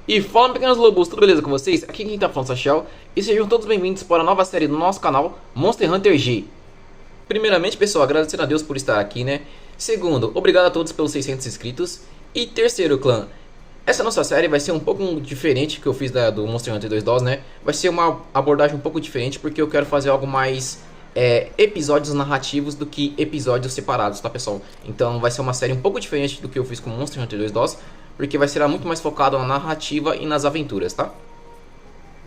E fala, pequenos lobos, tudo beleza com vocês? Aqui quem tá falando é o Sachel, e sejam todos bem-vindos para a nova série do nosso canal, Monster Hunter G. Primeiramente, pessoal, agradecer a Deus por estar aqui, né? Segundo, obrigado a todos pelos 600 inscritos. E terceiro, clã, essa nossa série vai ser um pouco diferente que eu fiz do Monster Hunter 2 DOS, né? Vai ser uma abordagem um pouco diferente, porque eu quero fazer algo mais episódios narrativos do que episódios separados, tá, pessoal? Então vai ser uma série um pouco diferente do que eu fiz com Monster Hunter 2 DOS, porque vai ser muito mais focado na narrativa e nas aventuras, tá?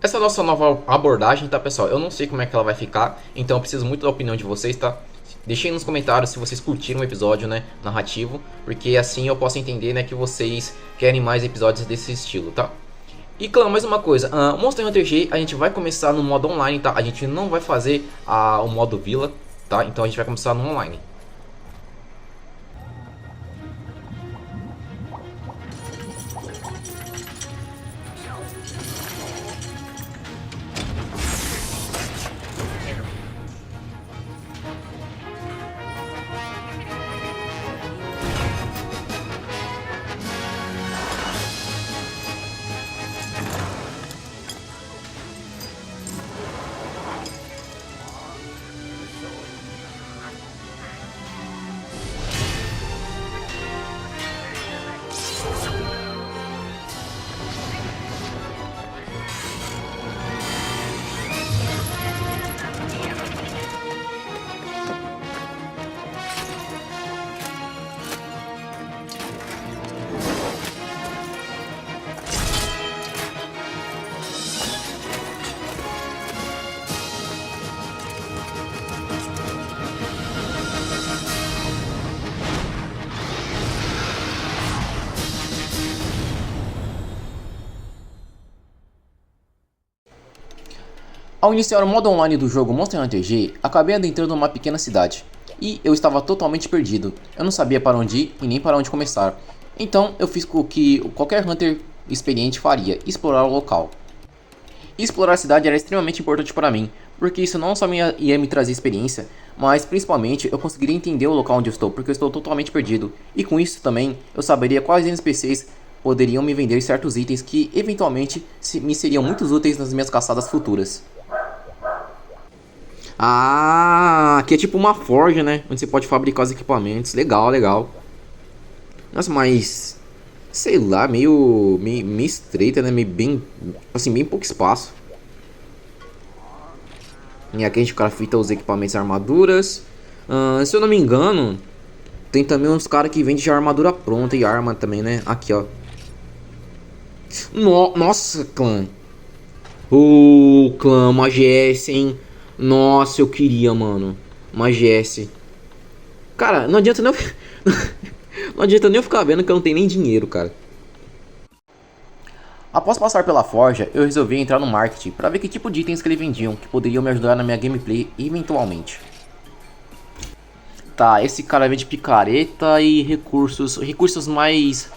Essa é a nossa nova abordagem, tá, pessoal? Eu não sei como é que ela vai ficar, então eu preciso muito da opinião de vocês, tá? Deixem nos comentários se vocês curtiram o episódio, né, narrativo, porque assim eu posso entender, né, que vocês querem mais episódios desse estilo, tá? E claro, mais uma coisa, Monster Hunter G a gente vai começar no modo online, tá? A gente não vai fazer o modo vila, tá? Então a gente vai começar no online. Ao iniciar o modo online do jogo Monster Hunter G, acabei adentrando uma pequena cidade. E eu estava totalmente perdido. Eu não sabia para onde ir e nem para onde começar. Então eu fiz o que qualquer Hunter experiente faria, explorar o local. E explorar a cidade era extremamente importante para mim, porque isso não só ia me trazer experiência, mas principalmente eu conseguiria entender o local onde eu estou, porque eu estou totalmente perdido. E com isso também eu saberia quais NPCs poderiam me vender certos itens que eventualmente me seriam muito úteis nas minhas caçadas futuras. Ah, aqui é tipo uma forja, né? Onde você pode fabricar os equipamentos. Legal, legal. Nossa, mas... sei lá, meio estreita, né? Meio bem... assim, bem pouco espaço. E aqui a gente crafta os equipamentos e armaduras. Se eu não me engano, tem também uns caras que vendem já armadura pronta e arma também, né? Aqui, ó. Nossa, clã. Clã, uma GS, hein? Nossa, eu queria, mano. Uma GS. Cara, não adianta nem eu... não adianta nem eu ficar vendo que eu não tenho nem dinheiro, cara. Após passar pela forja, eu resolvi entrar no marketing para ver que tipo de itens que eles vendiam que poderiam me ajudar na minha gameplay eventualmente. Tá, esse cara vende picareta e recursos mais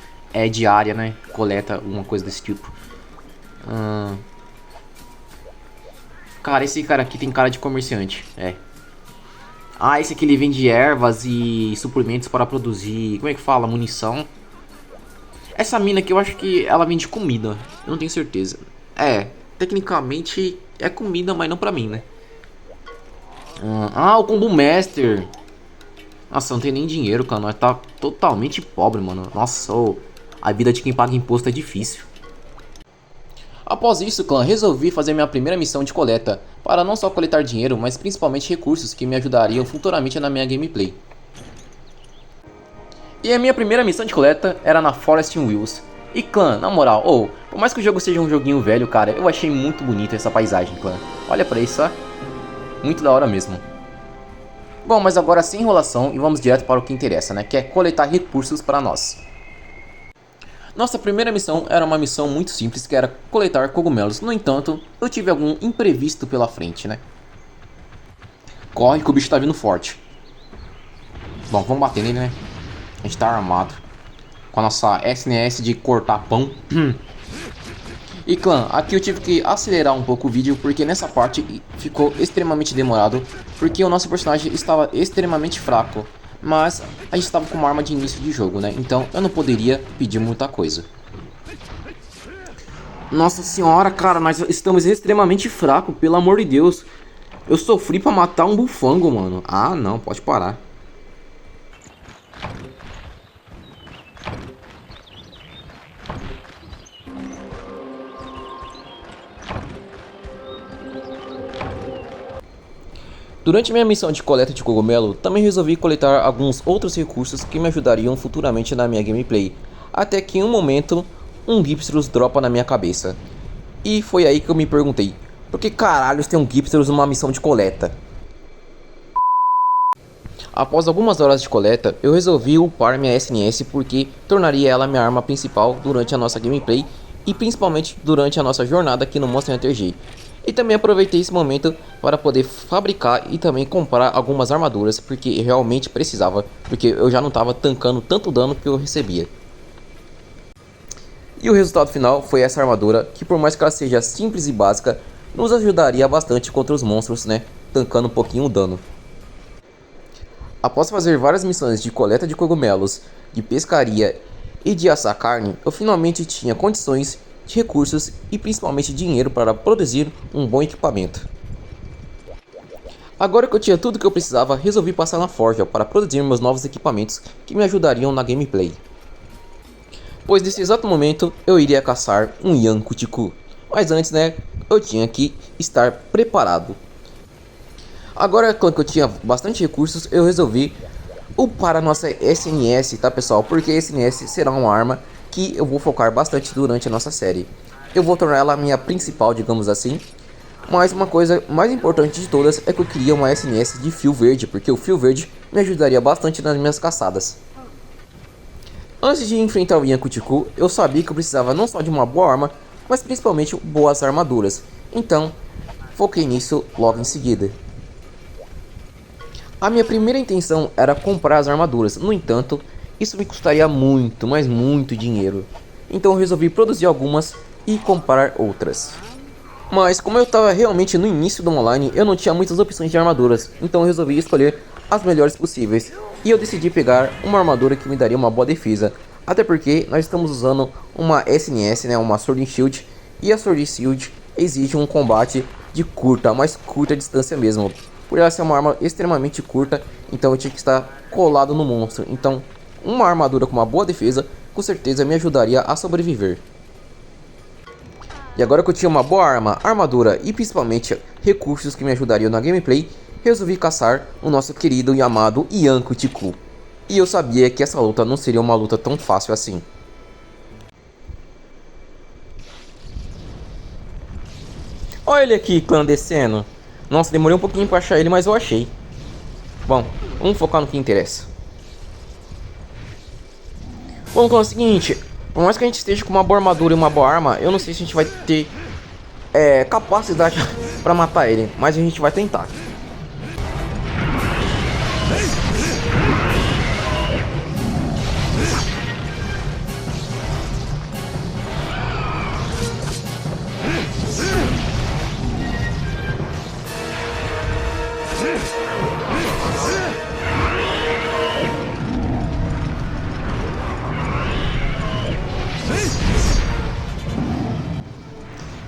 de área, né? Coleta, alguma coisa desse tipo. Cara, esse cara aqui tem cara de comerciante, Ah, esse aqui ele vende ervas e suplementos para produzir, como é que fala? Munição. Essa mina aqui eu acho que ela vende comida, eu não tenho certeza. Tecnicamente é comida, mas não pra mim, né? O Combo Master. Nossa, não tem nem dinheiro, cara, nós tá totalmente pobre, mano. Nossa, a vida de quem paga imposto é difícil. Após isso, clã, resolvi fazer minha primeira missão de coleta, para não só coletar dinheiro, mas principalmente recursos que me ajudariam futuramente na minha gameplay. E a minha primeira missão de coleta era na Forest Wills. E clã, na moral, por mais que o jogo seja um joguinho velho, cara, eu achei muito bonita essa paisagem, clã. Olha pra isso, ó. Muito da hora mesmo. Bom, mas agora sem enrolação e vamos direto para o que interessa, né? Que é coletar recursos para nós. Nossa primeira missão era uma missão muito simples, que era coletar cogumelos. No entanto, eu tive algum imprevisto pela frente, né? Corre que o bicho tá vindo forte. Bom, vamos bater nele, né? A gente tá armado com a nossa SNS de cortar pão. E clã, aqui eu tive que acelerar um pouco o vídeo, porque nessa parte ficou extremamente demorado, porque o nosso personagem estava extremamente fraco. Mas a gente estava com uma arma de início de jogo, né? Então eu não poderia pedir muita coisa. Nossa senhora, cara, nós estamos extremamente fracos, pelo amor de Deus. Eu sofri pra matar um bufango, mano. Ah, não, pode parar. Durante minha missão de coleta de cogumelo, também resolvi coletar alguns outros recursos que me ajudariam futuramente na minha gameplay. Até que em um momento, um Gypterus dropa na minha cabeça. E foi aí que eu me perguntei, por que caralhos tem um Gypterus numa missão de coleta? Após algumas horas de coleta, eu resolvi upar minha SNS porque tornaria ela minha arma principal durante a nossa gameplay e principalmente durante a nossa jornada aqui no Monster Hunter G. E também aproveitei esse momento para poder fabricar e também comprar algumas armaduras, porque realmente precisava, porque eu já não estava tancando tanto dano que eu recebia. E o resultado final foi essa armadura, que por mais que ela seja simples e básica, nos ajudaria bastante contra os monstros, né, tancando um pouquinho o dano. Após fazer várias missões de coleta de cogumelos, de pescaria e de assar carne, eu finalmente tinha condições de recursos e principalmente dinheiro para produzir um bom equipamento. Agora que eu tinha tudo que eu precisava, resolvi passar na forja para produzir meus novos equipamentos que me ajudariam na gameplay. Pois nesse exato momento eu iria caçar um Yankutiku, mas antes, né, eu tinha que estar preparado. Agora que eu tinha bastante recursos, eu resolvi upar a nossa SNS, tá pessoal? Porque a SNS será uma arma que eu vou focar bastante durante a nossa série. Eu vou tornar ela a minha principal, digamos assim. Mas uma coisa mais importante de todas é que eu queria uma SNS de fio verde, porque o fio verde me ajudaria bastante nas minhas caçadas. Antes de enfrentar o Yankutiku, eu sabia que eu precisava não só de uma boa arma, mas principalmente boas armaduras. Então, foquei nisso logo em seguida. A minha primeira intenção era comprar as armaduras, no entanto, isso me custaria muito, mas muito dinheiro. Então eu resolvi produzir algumas e comprar outras. Mas como eu estava realmente no início do online, eu não tinha muitas opções de armaduras, então eu resolvi escolher as melhores possíveis. E eu decidi pegar uma armadura que me daria uma boa defesa, até porque nós estamos usando uma SNS, né, uma Sword and Shield, e a Sword and Shield exige um combate de curta, mais curta distância mesmo. Por ela ser uma arma extremamente curta, então eu tinha que estar colado no monstro. Então, uma armadura com uma boa defesa, com certeza me ajudaria a sobreviver. E agora que eu tinha uma boa arma, armadura e principalmente recursos que me ajudariam na gameplay, resolvi caçar o nosso querido e amado Yankutiku. E eu sabia que essa luta não seria uma luta tão fácil assim. Olha ele aqui, clandestino. Nossa, demorei um pouquinho pra achar ele, mas eu achei. Bom, vamos focar no que interessa. Bom, então é o seguinte, por mais que a gente esteja com uma boa armadura e uma boa arma, eu não sei se a gente vai ter capacidade pra matar ele, mas a gente vai tentar.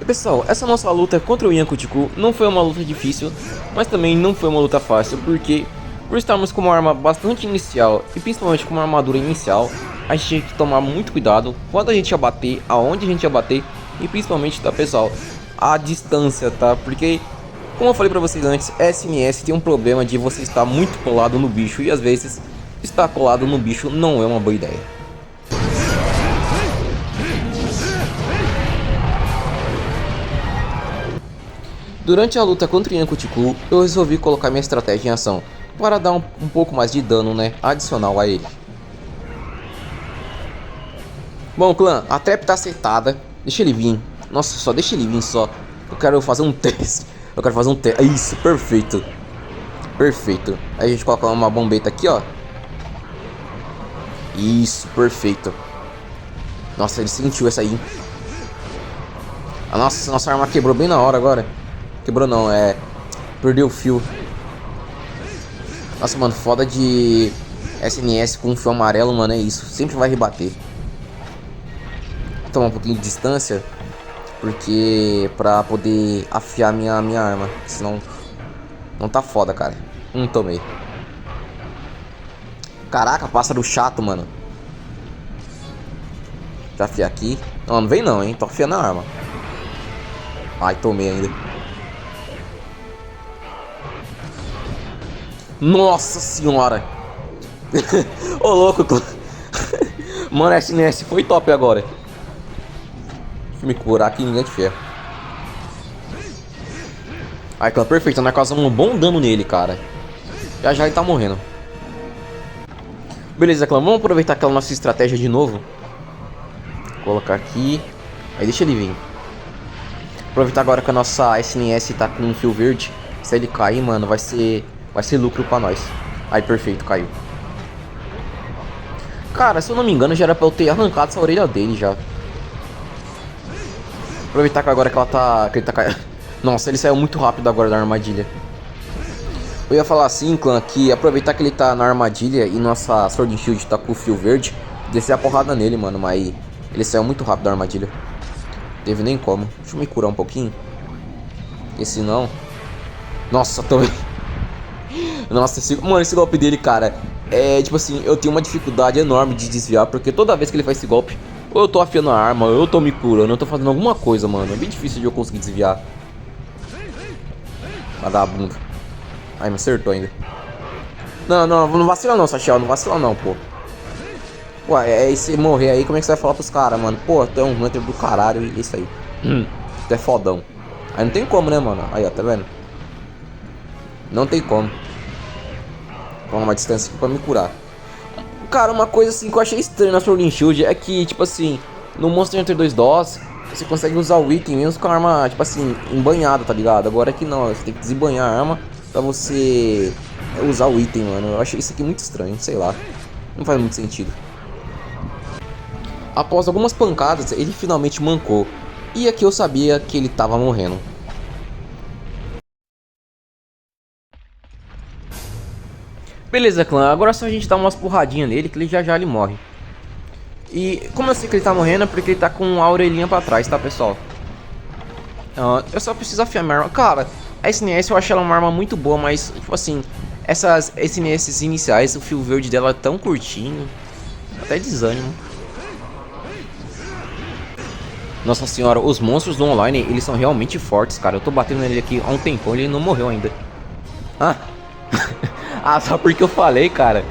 Pessoal, essa nossa luta contra o Yankutiku não foi uma luta difícil, mas também não foi uma luta fácil, porque por estarmos com uma arma bastante inicial e principalmente com uma armadura inicial, a gente tinha que tomar muito cuidado quando a gente ia bater, aonde a gente ia bater e principalmente, tá pessoal, a distância, tá? Porque, como eu falei pra vocês antes, SNS tem um problema de você estar muito colado no bicho e às vezes estar colado no bicho não é uma boa ideia. Durante a luta contra o Yankutiku, eu resolvi colocar minha estratégia em ação, para dar um pouco mais de dano, né, adicional a ele. Bom clã, a trap tá aceitada, deixa ele vir, nossa, só deixa ele vir só, eu quero fazer um teste, isso, perfeito, perfeito, aí a gente coloca uma bombeta aqui, ó, isso, perfeito, nossa, ele sentiu essa aí, nossa arma quebrou bem na hora agora. Quebrou não, perdeu o fio. Nossa, mano, foda de SNS com fio amarelo, mano, é isso. Sempre vai rebater. Vou tomar um pouquinho de distância. Porque pra poder afiar minha arma. Senão não tá foda, cara. Tomei. Caraca, pássaro chato, mano. Já afiar aqui. Não vem não, hein. Tô afiando a arma. Ai, tomei ainda. Nossa senhora. Ô, louco. Mano, SNS foi top agora. Deixa eu me curar aqui, ninguém de ferro. Ai, clã, perfeito. Nós causamos um bom dano nele, cara. Já já ele tá morrendo. Beleza, clã. Vamos aproveitar aquela nossa estratégia de novo. Colocar aqui. Aí deixa ele vir. Aproveitar agora que a nossa SNS tá com um fio verde. Se ele cair, mano, vai ser lucro pra nós. Aí, perfeito, caiu. Cara, se eu não me engano, já era pra eu ter arrancado essa orelha dele já. Aproveitar que agora que ela tá... que ele tá caindo. Nossa, ele saiu muito rápido agora da armadilha. Eu ia falar assim, clã, que aproveitar que ele tá na armadilha e nossa Sword and Shield tá com o fio verde, descer a porrada nele, mano, mas ele saiu muito rápido da armadilha. Teve nem como. Deixa eu me curar um pouquinho. Porque senão... Nossa, tô... Nossa, esse golpe dele, cara, é tipo assim, eu tenho uma dificuldade enorme de desviar, porque toda vez que ele faz esse golpe, ou eu tô afiando a arma, ou eu tô me curando, eu tô fazendo alguma coisa, mano. É bem difícil de eu conseguir desviar. Vagabundo. Ai, me acertou ainda. Não vacila não, Sachel, não vacila não, pô. Ué, se morrer aí, como é que você vai falar pros caras, mano? Pô, tu é um Hunter do caralho e isso aí. Tu é fodão. Aí não tem como, né, mano? Aí, ó, tá vendo? Não tem como. Vamos uma distância aqui pra me curar. Cara, uma coisa assim que eu achei estranha na Sword and Shield é que, tipo assim, no Monster Hunter 2 DOS, você consegue usar o item mesmo com a arma, tipo assim, embanhada, tá ligado? Agora aqui não, você tem que desembanhar a arma pra você usar o item, mano. Eu achei isso aqui muito estranho, sei lá. Não faz muito sentido. Após algumas pancadas, ele finalmente mancou. E aqui eu sabia que ele tava morrendo. Beleza, clã, agora só a gente dá umas porradinhas nele que ele já ele morre. E como eu sei que ele tá morrendo é porque ele tá com a orelhinha pra trás, tá, pessoal? Eu só preciso afiar minha arma. Cara, a SNS eu acho ela uma arma muito boa, mas, tipo assim, essas SNS iniciais, o fio verde dela é tão curtinho. Até desânimo. Nossa senhora, os monstros do online, eles são realmente fortes, cara. Eu tô batendo nele aqui há um tempão e ele não morreu ainda. Ah... Ah, só porque eu falei, cara.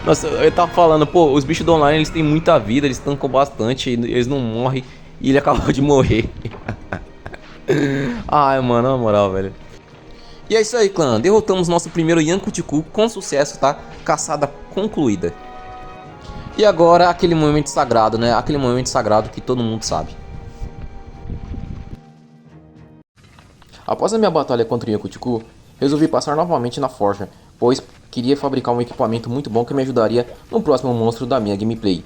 Nossa, eu tava falando, pô, os bichos do online, eles têm muita vida, eles tancam bastante, eles não morrem. E ele acabou de morrer. Ai, mano, na moral, velho. E é isso aí, clã. Derrotamos nosso primeiro Yankutiku com sucesso, tá? Caçada concluída. E agora, aquele momento sagrado, né? Aquele momento sagrado que todo mundo sabe. Após a minha batalha contra o Yankutiku, resolvi passar novamente na forja, pois queria fabricar um equipamento muito bom que me ajudaria no próximo monstro da minha gameplay.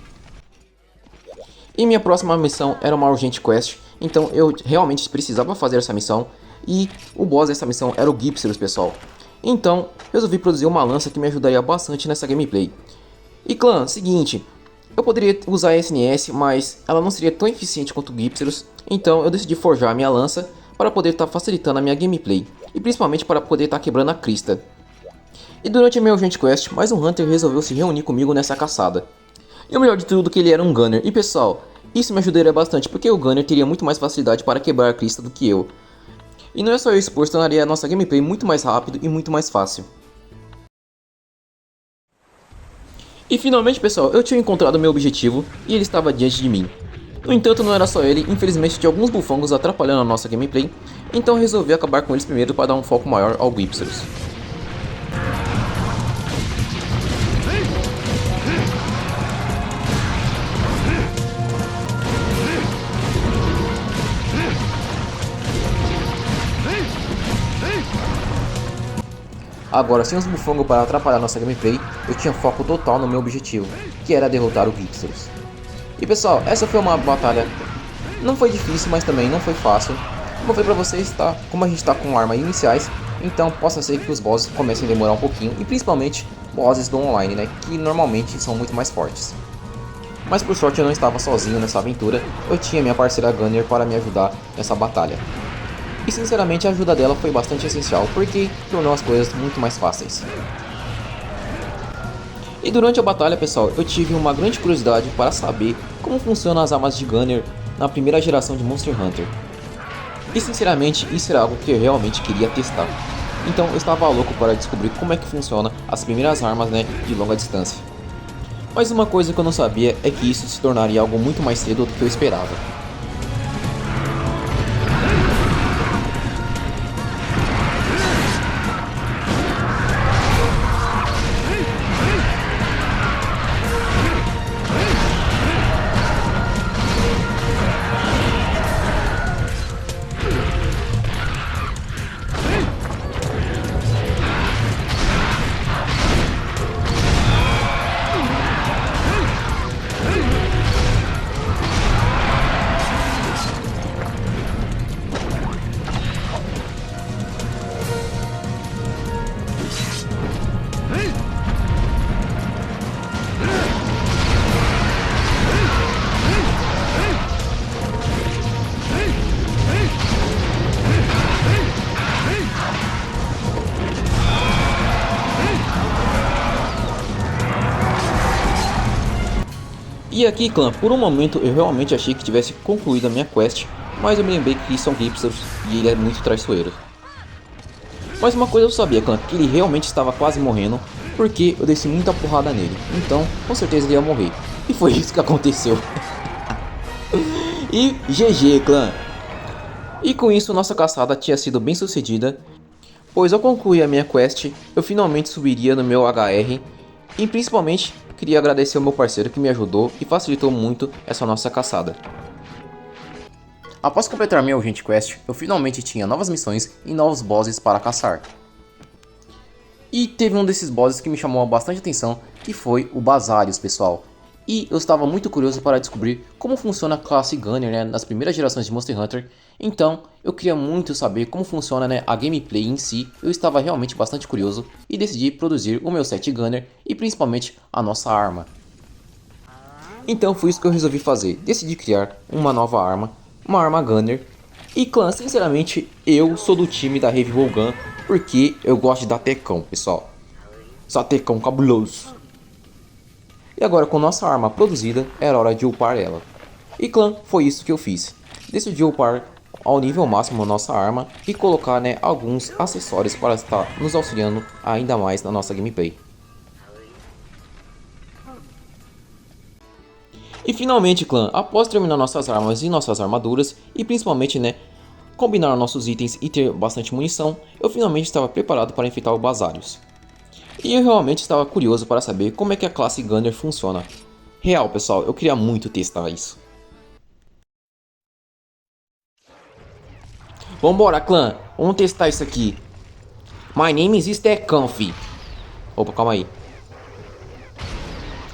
E minha próxima missão era uma urgente quest, então eu realmente precisava fazer essa missão, e o boss dessa missão era o Gypsyrus, pessoal. Então, resolvi produzir uma lança que me ajudaria bastante nessa gameplay. E clã, seguinte, eu poderia usar a SNS, mas ela não seria tão eficiente quanto o Gypsyrus, então eu decidi forjar a minha lança para poder estar facilitando a minha gameplay, e principalmente para poder estar quebrando a crista. E durante a minha urgente quest, mais um Hunter resolveu se reunir comigo nessa caçada. E o melhor de tudo é que ele era um Gunner, e pessoal, isso me ajudaria bastante porque o Gunner teria muito mais facilidade para quebrar a crista do que eu. E não é só isso, pois tornaria a nossa gameplay muito mais rápido e muito mais fácil. E finalmente, pessoal, eu tinha encontrado meu objetivo e ele estava diante de mim. No entanto, não era só ele, infelizmente tinha alguns bufangos atrapalhando a nossa gameplay, então resolvi acabar com eles primeiro para dar um foco maior ao Gypsyrus. Agora, sem os bufangos para atrapalhar nossa gameplay, eu tinha foco total no meu objetivo, que era derrotar o Gypsyrus. E pessoal, essa foi uma batalha, não foi difícil, mas também não foi fácil. Vou ver pra vocês, tá? Como a gente tá com armas iniciais, então possa ser que os bosses comecem a demorar um pouquinho, e principalmente bosses do online, né? Que normalmente são muito mais fortes. Mas por sorte eu não estava sozinho nessa aventura, eu tinha minha parceira Gunner para me ajudar nessa batalha. E sinceramente a ajuda dela foi bastante essencial, porque tornou as coisas muito mais fáceis. E durante a batalha, pessoal, eu tive uma grande curiosidade para saber como funcionam as armas de Gunner na primeira geração de Monster Hunter. E sinceramente, isso era algo que eu realmente queria testar. Então eu estava louco para descobrir como é que funciona as primeiras armas, né, de longa distância. Mas uma coisa que eu não sabia é que isso se tornaria algo muito mais cedo do que eu esperava. E aqui, clã, por um momento eu realmente achei que tivesse concluído a minha quest, mas eu me lembrei que são hipsters e ele é muito traiçoeiro. Mas uma coisa eu sabia, clã, que ele realmente estava quase morrendo, porque eu desci muita porrada nele, então com certeza ele ia morrer. E foi isso que aconteceu. E GG, clã. E com isso nossa caçada tinha sido bem sucedida, pois ao concluir a minha quest, eu finalmente subiria no meu HR, e principalmente queria agradecer ao meu parceiro que me ajudou e facilitou muito essa nossa caçada. Após completar minha urgente quest, eu finalmente tinha novas missões e novos bosses para caçar. E teve um desses bosses que me chamou bastante atenção, que foi o Basarius, pessoal. E eu estava muito curioso para descobrir como funciona a classe Gunner, né, nas primeiras gerações de Monster Hunter. Então eu queria muito saber como funciona, né, a gameplay em si. Eu estava realmente bastante curioso e decidi produzir o meu set Gunner e principalmente a nossa arma. Então foi isso que eu resolvi fazer, decidi criar uma nova arma, uma arma Gunner. E clã, sinceramente eu sou do time da Heavy Gun porque eu gosto de dar tecão, pessoal. Só tecão cabuloso. E agora com nossa arma produzida, era hora de upar ela. E clã, foi isso que eu fiz. Decidi upar ao nível máximo nossa arma e colocar, né, alguns acessórios para estar nos auxiliando ainda mais na nossa gameplay. E finalmente, clã, após terminar nossas armas e nossas armaduras e principalmente, né, combinar nossos itens e ter bastante munição, eu finalmente estava preparado para enfrentar o Basarius. E eu realmente estava curioso para saber como é que a classe Gunner funciona. Real, pessoal, eu queria muito testar isso. Vambora, clã, vamos testar isso aqui. My name is Stekan, fi. Opa, calma aí.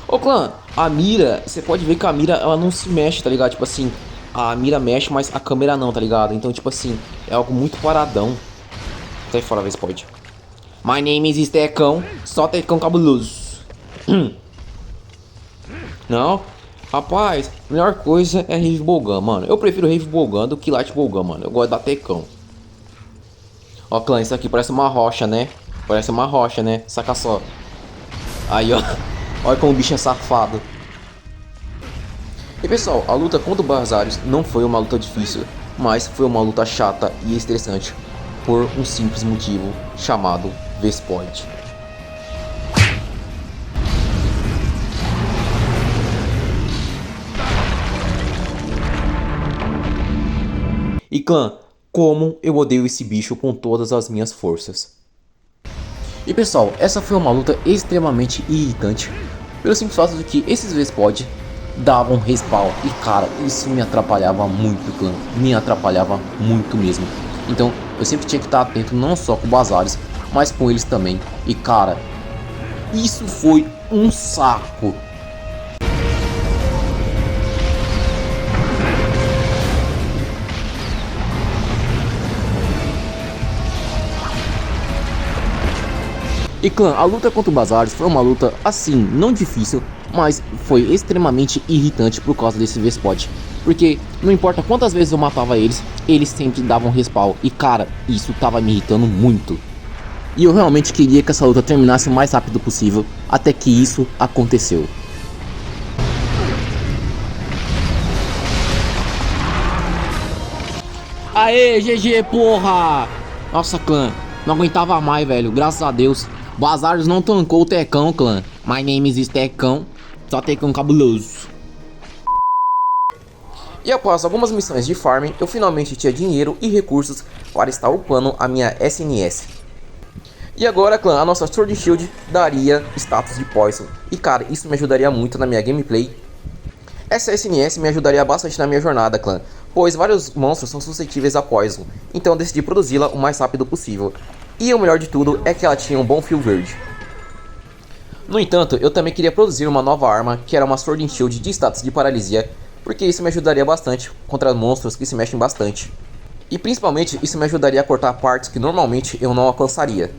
Ô clã, a mira, você pode ver que a mira ela não se mexe, tá ligado? Tipo assim, a mira mexe, mas a câmera não, tá ligado? Então, tipo assim, é algo muito paradão. Sai fora, vez pode. My name is Tecão, só Tecão cabuloso. Não, rapaz, a melhor coisa é Heavy Gun, mano. Eu prefiro Heavy Gun do que Light Gun, mano. Eu gosto da Tecão. Ó, clã, isso aqui parece uma rocha, né? Parece uma rocha, né? Saca só. Aí, ó. Olha como o bicho é safado. E pessoal, a luta contra o Basarius não foi uma luta difícil, mas foi uma luta chata e estressante por um simples motivo chamado Vespoid. E clã, como eu odeio esse bicho com todas as minhas forças. E pessoal, essa foi uma luta extremamente irritante, pelo simples fato de que esses Vespoid davam respawn e cara, isso me atrapalhava muito, clã, me atrapalhava muito mesmo. Então eu sempre tinha que estar atento não só com o Basarius, mas com eles também. E cara, isso foi um saco. E clã, a luta contra o Basarius foi uma luta assim, não difícil, mas foi extremamente irritante por causa desse V-Spot. Porque não importa quantas vezes eu matava eles, eles sempre davam respawn. E cara, isso tava me irritando muito. E eu realmente queria que essa luta terminasse o mais rápido possível, até que isso aconteceu. Aê, GG, porra! Nossa, clã, não aguentava mais, velho, graças a Deus. Bazardos não tancou o Tecão, clã. My name is Tecão, só Tecão cabuloso. E após algumas missões de farm, eu finalmente tinha dinheiro e recursos para estar upando a minha SNS. E agora, clã, a nossa Sword Shield daria status de Poison. E cara, isso me ajudaria muito na minha gameplay. Essa SNS me ajudaria bastante na minha jornada, clã, pois vários monstros são suscetíveis a Poison. Então eu decidi produzi-la o mais rápido possível. E o melhor de tudo é que ela tinha um bom fio verde. No entanto, eu também queria produzir uma nova arma, que era uma Sword Shield de status de paralisia, porque isso me ajudaria bastante contra monstros que se mexem bastante. E principalmente isso me ajudaria a cortar partes que normalmente eu não alcançaria.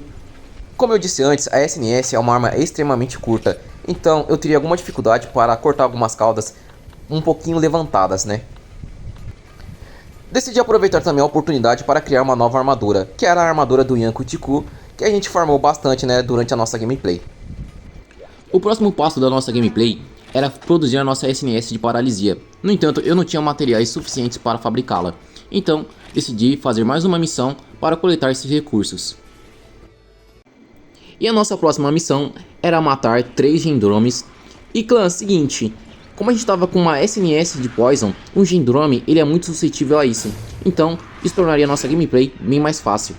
Como eu disse antes, a SNS é uma arma extremamente curta, então eu teria alguma dificuldade para cortar algumas caudas um pouquinho levantadas, né? Decidi aproveitar também a oportunidade para criar uma nova armadura, que era a armadura do Yanko Tiku, que a gente farmou bastante, né, durante a nossa gameplay. O próximo passo da nossa gameplay era produzir a nossa SNS de paralisia. No entanto, eu não tinha materiais suficientes para fabricá-la, então decidi fazer mais uma missão para coletar esses recursos. E a nossa próxima missão era matar 3 Gendromes. E clã, seguinte, como a gente estava com uma SNS de Poison, um Gendrome ele é muito suscetível a isso, então isso tornaria a nossa gameplay bem mais fácil.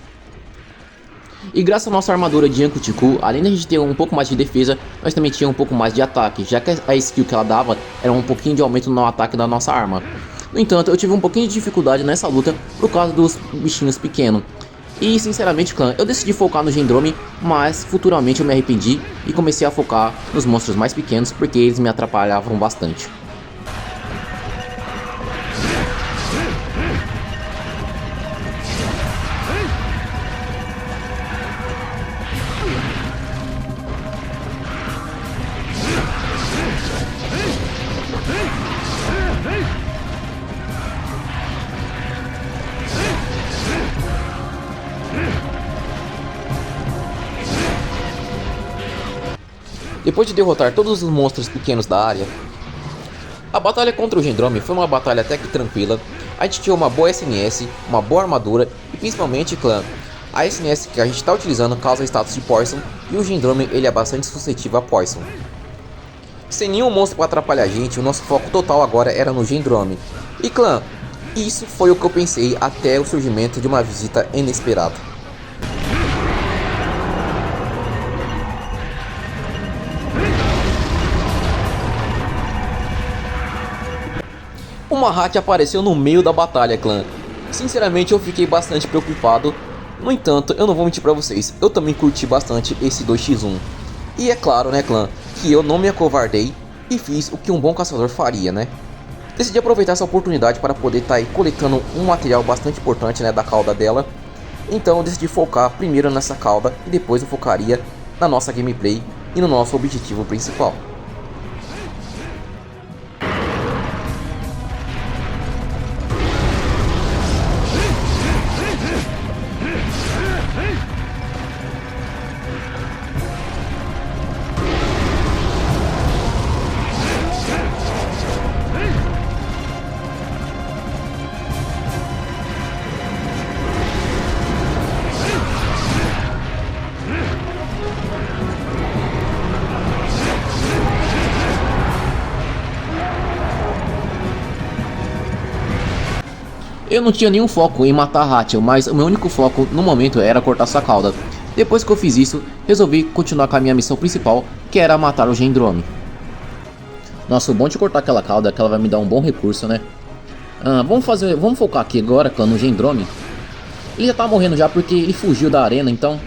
E graças à nossa armadura de Yanko Tiku, além de a gente ter um pouco mais de defesa, nós também tínhamos um pouco mais de ataque, já que a skill que ela dava era um pouquinho de aumento no ataque da nossa arma. No entanto, eu tive um pouquinho de dificuldade nessa luta por causa dos bichinhos pequenos. E sinceramente, clã, eu decidi focar no Gendrome, mas futuramente eu me arrependi e comecei a focar nos monstros mais pequenos porque eles me atrapalhavam bastante. Depois de derrotar todos os monstros pequenos da área, a batalha contra o Gendrome foi uma batalha até que tranquila. A gente tinha uma boa SNS, uma boa armadura e principalmente, clã, a SNS que a gente está utilizando causa status de Poison e o Gendrome ele é bastante suscetível a Poison. Sem nenhum monstro para atrapalhar a gente, o nosso foco total agora era no Gendrome. E clã, isso foi o que eu pensei até o surgimento de uma visita inesperada. Uma hack apareceu no meio da batalha, clã. Sinceramente eu fiquei bastante preocupado. No entanto, eu não vou mentir pra vocês, eu também curti bastante esse 2x1. E é claro, né, clã, que eu não me acovardei e fiz o que um bom caçador faria, né? Decidi aproveitar essa oportunidade para poder estar aí coletando um material bastante importante, né, da cauda dela. Então eu decidi focar primeiro nessa cauda e depois eu focaria na nossa gameplay e no nosso objetivo principal. Eu não tinha nenhum foco em matar Rachel, mas o meu único foco no momento era cortar sua cauda. Depois que eu fiz isso, resolvi continuar com a minha missão principal, que era matar o Gendrome. Nossa, o bom de cortar aquela cauda é que ela vai me dar um bom recurso, né? Vamos focar aqui agora, clã, no Gendrome. Ele já tá morrendo já porque ele fugiu da arena, então...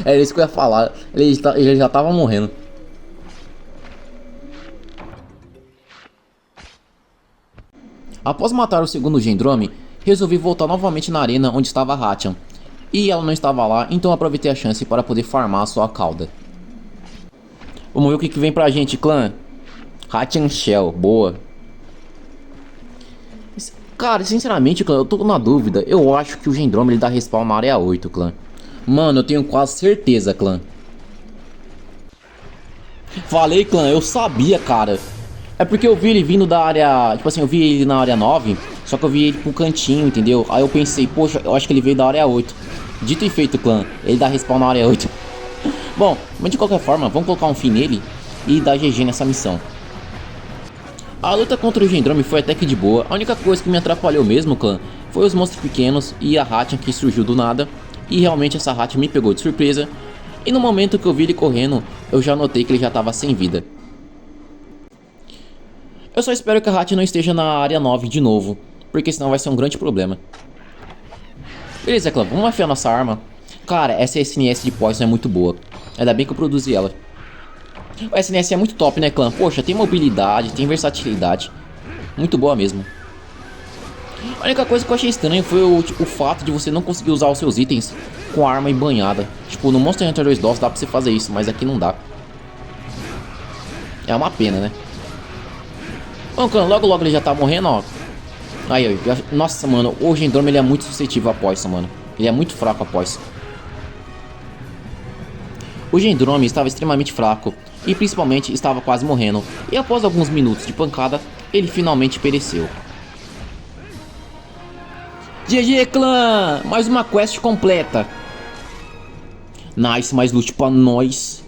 É isso que eu ia falar, ele já tava morrendo. Após matar o segundo Gendrome, resolvi voltar novamente na arena onde estava a Rachel. E ela não estava lá, então aproveitei a chance para poder farmar a sua cauda. Vamos ver o que vem pra gente, clã. Hatch Shell, boa. Cara, sinceramente, clã, eu tô na dúvida. Eu acho que o Gendrome ele dá respawn na área 8, clã. Mano, eu tenho quase certeza, clã. Falei, clã, eu sabia, cara. É porque eu vi ele vindo da área... Tipo assim, eu vi ele na área 9, só que eu vi ele pro cantinho, entendeu? Aí eu pensei, poxa, eu acho que ele veio da área 8. Dito e feito, clã. Ele dá respawn na área 8. Bom, mas de qualquer forma, vamos colocar um fim nele e dar GG nessa missão. A luta contra o Gendrome foi até que de boa. A única coisa que me atrapalhou mesmo, clã, foi os monstros pequenos e a Hatchan que surgiu do nada. E realmente essa Hatchan me pegou de surpresa. E no momento que eu vi ele correndo, eu já notei que ele já estava sem vida. Eu só espero que a Hatchan não esteja na área 9 de novo, porque senão vai ser um grande problema. Beleza, clã, vamos afiar nossa arma. Cara, essa SNS de Poison é muito boa. Ainda bem que eu produzi ela. O SNS é muito top, né, clã? Poxa, tem mobilidade, tem versatilidade. Muito boa mesmo. A única coisa que eu achei estranho foi o fato de você não conseguir usar os seus itens com a arma embanhada. Tipo, no Monster Hunter 2 DOS dá pra você fazer isso, mas aqui não dá. É uma pena, né? Bom, clã, logo logo ele já tá morrendo, ó. Aí, ó. Nossa, mano, o Gendrome ele é muito suscetível a Poison, mano. Ele é muito fraco a Poison. O Gendrome estava extremamente fraco e principalmente estava quase morrendo, e após alguns minutos de pancada, ele finalmente pereceu. GG clã! Mais uma quest completa. Nice, mais loot pra nós.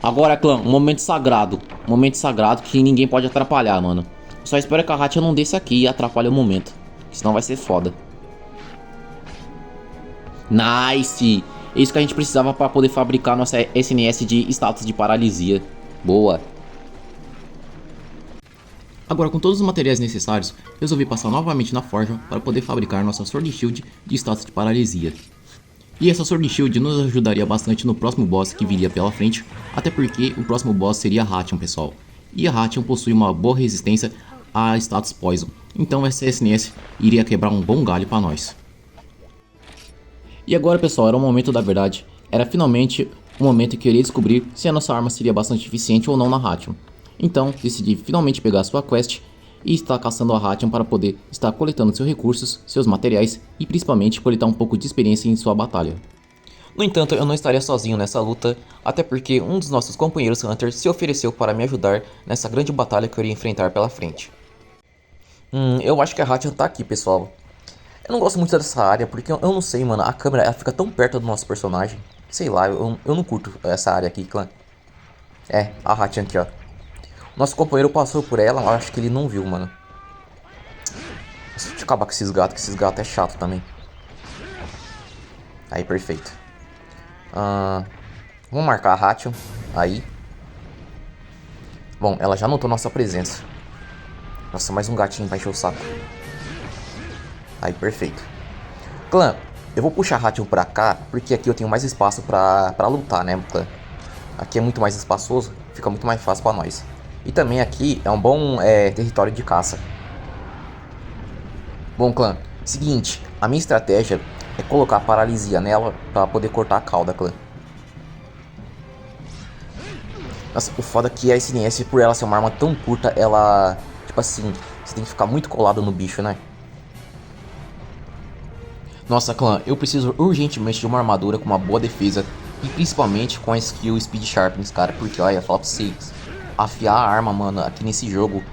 Agora clã, um momento sagrado. Um momento sagrado que ninguém pode atrapalhar, mano. Só espero que a Hatchan não desça aqui e atrapalhe o momento, senão vai ser foda. Nice! É isso que a gente precisava para poder fabricar nossa SNS de status de paralisia. Boa! Agora, com todos os materiais necessários, resolvi passar novamente na forja para poder fabricar nossa Sword Shield de status de paralisia. E essa Sword Shield nos ajudaria bastante no próximo boss que viria pela frente, até porque o próximo boss seria a Hatchan, pessoal. E a Hatchan possui uma boa resistência a status Poison, então essa SNS iria quebrar um bom galho para nós. E agora, pessoal, era o momento da verdade. Era finalmente o momento em que eu iria descobrir se a nossa arma seria bastante eficiente ou não na Hatchan. Então, decidi finalmente pegar sua quest e estar caçando a Hatchan para poder estar coletando seus recursos, seus materiais e principalmente coletar um pouco de experiência em sua batalha. No entanto, eu não estaria sozinho nessa luta, até porque um dos nossos companheiros Hunters se ofereceu para me ajudar nessa grande batalha que eu iria enfrentar pela frente. Eu acho que a Hatchan tá aqui, pessoal. Eu não gosto muito dessa área, porque eu não sei, mano, a câmera ela fica tão perto do nosso personagem. Sei lá, eu não curto essa área aqui, clã. É, a Hatchan aqui, ó. Nosso companheiro passou por ela, mas acho que ele não viu, mano. Deixa eu acabar com esses gatos, que esses gatos é chato também. Aí, perfeito. Vamos marcar a Hatchan, aí. Bom, ela já notou nossa presença. Nossa, mais um gatinho vai encher o saco. Aí, perfeito. Clã, eu vou puxar a Hatchan pra cá, porque aqui eu tenho mais espaço pra lutar, né, clã? Aqui é muito mais espaçoso, fica muito mais fácil pra nós. E também aqui é um bom território de caça. Bom, clã, seguinte, a minha estratégia é colocar paralisia nela pra poder cortar a cauda, clã. Nossa, o foda é que a SNS, por ela ser uma arma tão curta, ela... Tipo assim, você tem que ficar muito colado no bicho, né? Nossa, clã, eu preciso urgentemente de uma armadura com uma boa defesa e principalmente com a skill Speed Sharpness, cara, porque olha, fala pra vocês, afiar a arma, mano, aqui nesse jogo,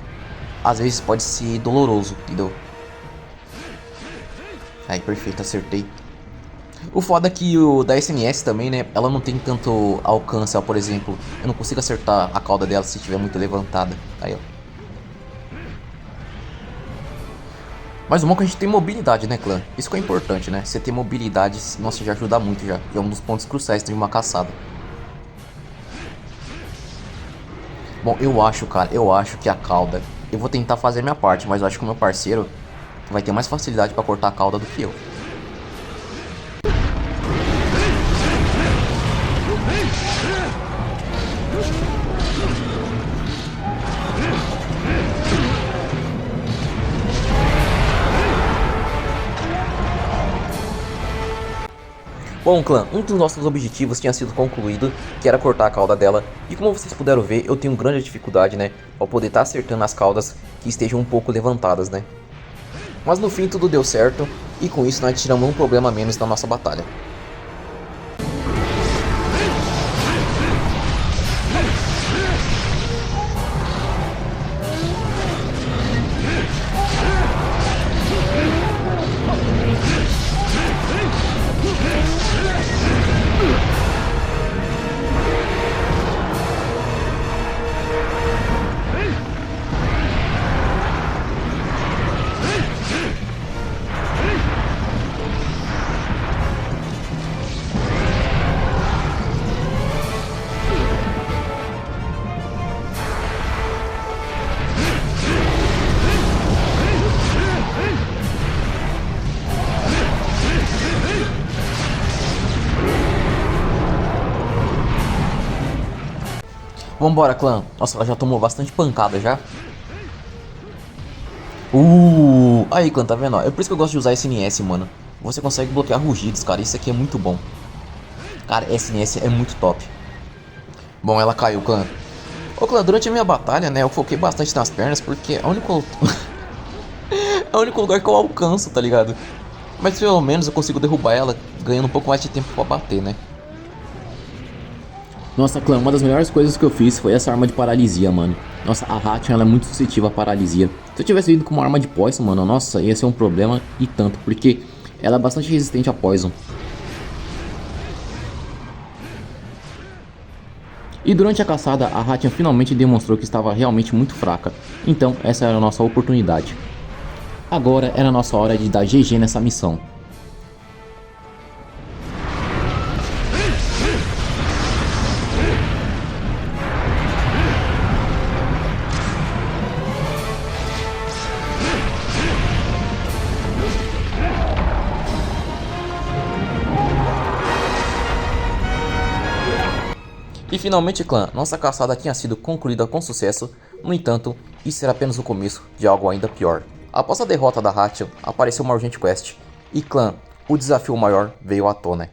às vezes pode ser doloroso, entendeu? Aí, perfeito, acertei. O foda é que o da SNS também, né, ela não tem tanto alcance, ó, por exemplo, eu não consigo acertar a cauda dela se estiver muito levantada, aí, ó. Mas o bom é que a gente tem mobilidade, né, clã? Isso que é importante, né? Você ter mobilidade, nossa, já ajuda muito já. E é um dos pontos cruciais de uma caçada. Bom, eu acho, cara, que a cauda... Eu vou tentar fazer a minha parte, mas eu acho que o meu parceiro vai ter mais facilidade pra cortar a cauda do que eu. Bom, clã, um dos nossos objetivos tinha sido concluído, que era cortar a cauda dela, e como vocês puderam ver, eu tenho grande dificuldade, né, para poder estar acertando as caudas que estejam um pouco levantadas, né. Mas no fim tudo deu certo, e com isso nós tiramos um problema a menos da nossa batalha. Vambora, clã. Nossa, ela já tomou bastante pancada já. Aí, clã, tá vendo? Ó? É por isso que eu gosto de usar SNS, mano. Você consegue bloquear rugidos, cara. Isso aqui é muito bom. Cara, SNS é muito top. Bom, ela caiu, clã. Ô, clã, durante a minha batalha, né, eu foquei bastante nas pernas, porque é o único... é o único lugar que eu alcanço, tá ligado? Mas pelo menos eu consigo derrubar ela, ganhando um pouco mais de tempo pra bater, né? Nossa, clã, uma das melhores coisas que eu fiz foi essa arma de paralisia, mano. Nossa, a Hatchin, ela é muito suscetível à paralisia. Se eu tivesse ido com uma arma de poison, mano, nossa, ia ser um problema e tanto, porque ela é bastante resistente a poison. E durante a caçada, a Hatchin finalmente demonstrou que estava realmente muito fraca. Então, essa era a nossa oportunidade. Agora era a nossa hora de dar GG nessa missão. E finalmente, clã, nossa caçada tinha sido concluída com sucesso. No entanto, isso era apenas o começo de algo ainda pior. Após a derrota da Hatchin, apareceu uma urgente quest. E clã, o desafio maior veio à tona.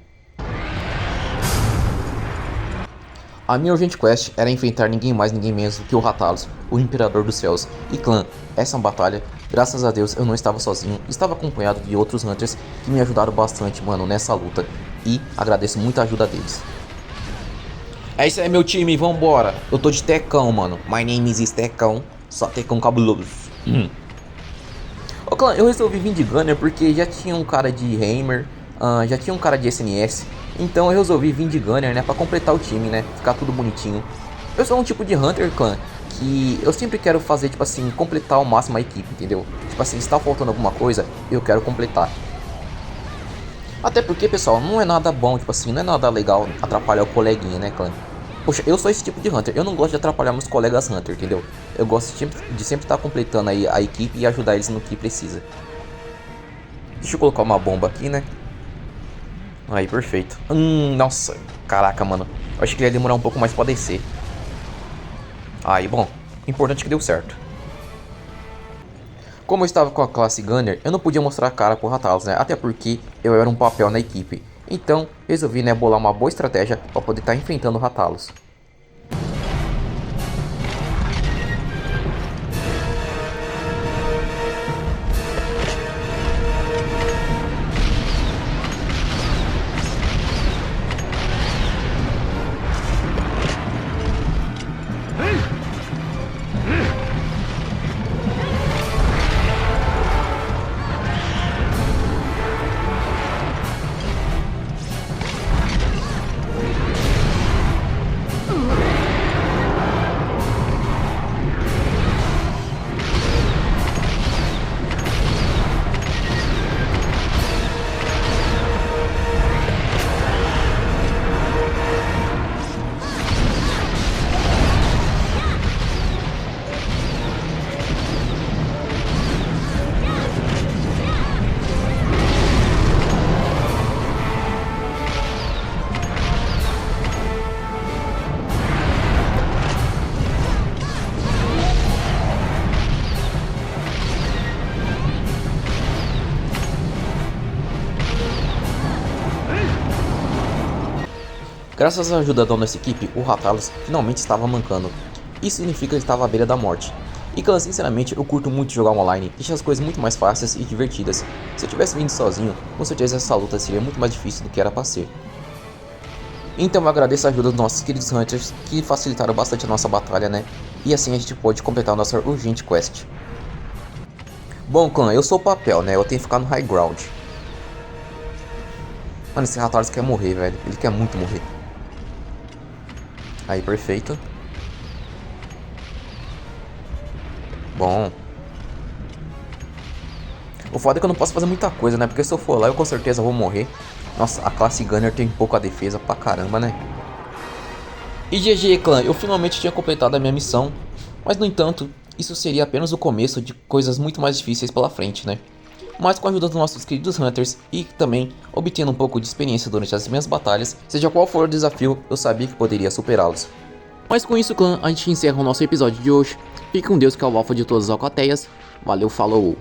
A minha urgente quest era enfrentar ninguém mais ninguém menos do que o Rathalos, o Imperador dos Céus. E clã, essa batalha, graças a Deus eu não estava sozinho, estava acompanhado de outros Hunters que me ajudaram bastante, mano, nessa luta. E agradeço muito a ajuda deles. É isso aí, meu time, vambora. Eu tô de Tecão, mano. My name is Tecão. Só Tecão cabuloso. Ô clã, eu resolvi vir de Gunner porque já tinha um cara de Hammer, já tinha um cara de SNS. Então eu resolvi vir de Gunner, né, pra completar o time, né, ficar tudo bonitinho. Eu sou um tipo de Hunter, clã, que eu sempre quero fazer, tipo assim, completar ao máximo a equipe, entendeu? Tipo assim, se tá faltando alguma coisa, eu quero completar. Até porque, pessoal, não é nada bom, tipo assim, não é nada legal atrapalhar o coleguinha, né, clã? Poxa, eu sou esse tipo de Hunter, eu não gosto de atrapalhar meus colegas Hunter, entendeu? Eu gosto de sempre estar completando aí a equipe e ajudar eles no que precisa. Deixa eu colocar uma bomba aqui, né? Aí, perfeito. Nossa, caraca, mano. Eu achei que ele ia demorar um pouco mais pra descer. Aí, bom, importante que deu certo. Como eu estava com a classe Gunner, eu não podia mostrar a cara pro Rathalos, né? Até porque eu era um papel na equipe. Então, resolvi, né, bolar uma boa estratégia para poder estar enfrentando o Rathalos. Graças à ajuda da nossa equipe, o Rathalos finalmente estava mancando. Isso significa que ele estava à beira da morte. E clã, sinceramente, eu curto muito jogar online, deixa as coisas muito mais fáceis e divertidas. Se eu tivesse vindo sozinho, com certeza essa luta seria muito mais difícil do que era para ser. Então eu agradeço a ajuda dos nossos queridos Hunters, que facilitaram bastante a nossa batalha, né? E assim a gente pode completar a nossa urgente quest. Bom clã, eu sou o papel, né? Eu tenho que ficar no high ground. Mano, esse Rathalos quer morrer, velho. Ele quer muito morrer. Aí, perfeito. Bom. O foda é que eu não posso fazer muita coisa, né? Porque se eu for lá, eu com certeza vou morrer. Nossa, a classe Gunner tem pouca defesa pra caramba, né? E GG, clã, eu finalmente tinha completado a minha missão. Mas, no entanto, isso seria apenas o começo de coisas muito mais difíceis pela frente, né? Mas com a ajuda dos nossos queridos Hunters e também obtendo um pouco de experiência durante as minhas batalhas, seja qual for o desafio, eu sabia que poderia superá-los. Mas com isso, clã, a gente encerra o nosso episódio de hoje. Fique com Deus, que é o alfa de todas as alcateias. Valeu, falou!